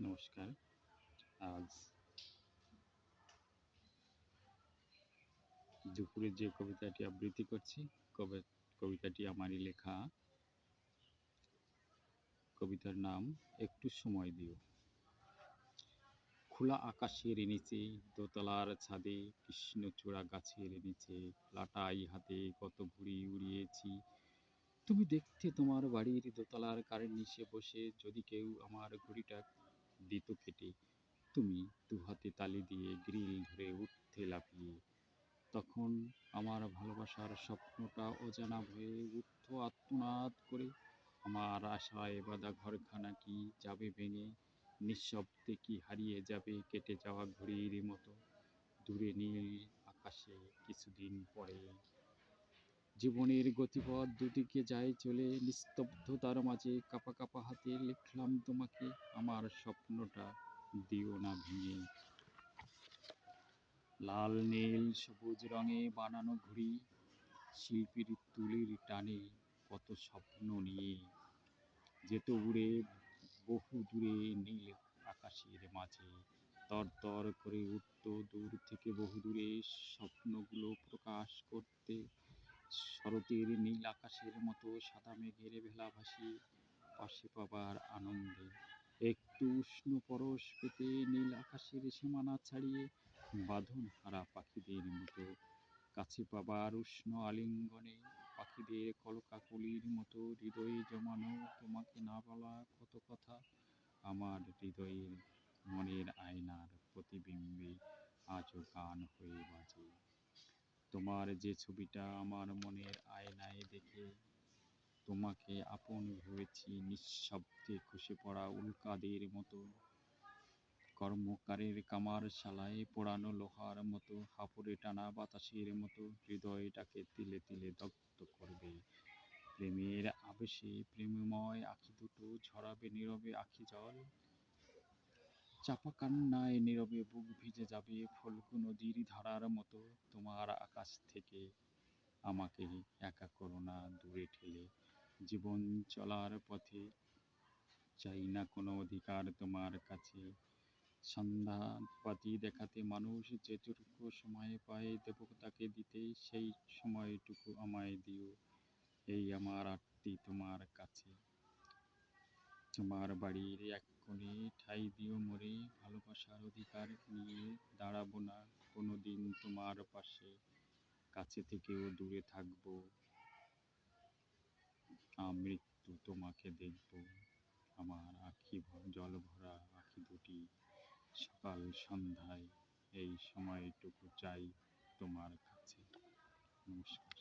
নমস্কার। আজ দুপুরে যে কবিতাটি আবৃত্তি করছি, কবিতাটি আমারই লেখা। কবিতার নাম একটু সময় দিও। খোলা আকাশের নিচে, দোতলার ছাদে, কৃষ্ণচূড়া গাছের নিচে, লাটাই হাতে কত ঘুড়ি উড়িয়েছি। তুমি দেখতে তোমার বাড়ির দোতলার কার্নিশে বসে, যদি কেউ আমার ঘুড়িটা দিত কেটে, তুমি দুহাতে তালি দিয়ে গ্রিল ধরে উঠতে লাফিয়ে। তখন আমার ভালোবাসার স্বপ্নটা অজানা হয়ে উঠত আর্তনাদ করে। আমার আশায় বাঁধা ঘরখানা কি যাবে ভেঙে, নিঃশব্দে কি হারিয়ে যাবে কেটে যাওয়া ঘড়ির মতো দূরে নীল আকাশে কিছুদিন পরে। জীবনের গতিপথ দুদিকে যায় চলে, নিস্তব্ধতার মাঝে কাঁপা কাঁপা হাতে লিখলাম তোমাকে, আমার স্বপ্নটা দিও না ভেঙে। লাল নীল সবুজ রঙে বানানো ঘুড়ি, শিল্পীর তুলির টানে কত স্বপ্ন নিয়ে যেত উড়ে বহু দূরে নীল আকাশের মাঝে। তর করে উঠত দূর থেকে বহু দূরে স্বপ্নগুলো প্রকাশ করতে, শরতের নীল আকাশের মতো সাদা মেঘের ভেলা ভাসিয়ে পাশে পাবার আনন্দে। একটু উষ্ণ পরশ পেতে নীল আকাশের সীমানা ছাড়িয়ে বাঁধন হারা পাখিদের মতো কাছে পাবার উষ্ণ আলিঙ্গনে, পাখিদের কলকাকলির মতো হৃদয়ে জমানো তোমাকে না বলা কত কথা আমার হৃদয়ের মনের আয়নার প্রতিবিম্বে আজও গান হয়ে বাজে। তোমার যে ছবিটা আমার মনের আয়নায় দেখে, তোমাকে আপন ভেবেছি নিঃশব্দে খসে পড়া উল্কাদের মতো, কর্মকারের কামার শালায় পোড়ানো লোহার মতো, হাঁপুড়ে টানা বাতাসের মতো হৃদয়টাকে তিলে তিলে দগ্ধ করবে। প্রেমের আবেশে প্রেমময় আঁখি দুটো ঝরাবে নীরবে আঁখি জল, চাপা কান্নায় নীরবে বুক ভিজে যাবে ফল্গু নদীর ধারার মতো। তোমার আকাশ থেকে আমাকে একা করো না দূরে ঠেলে, জীবন চলার পথে চাই না কোনো অধিকার তোমার কাছে। সন্ধ্যাবাতি দেখাতে মানুষ যেটুকু সময় পায় দেব তাকে দিতে, সেই সময়টুকু আমায় দিও, এই আমার আরতি তোমার কাছে। তোমার বাড়ির এক কোণে ঠাঁই দিও মোরে, ভালোবাসার অধিকার নিয়ে দাঁড়াবো না কোনোদিন তোমার পাশে, কাছে থেকেও দূরে থাকবো, আমৃত্যু তোমাকে দেখবো। আমার আঁখি জল ভরা আঁখি দুটি সকাল সন্ধ্যায় এই সময়টুকু চাই তোমার কাছে। নমস্কার।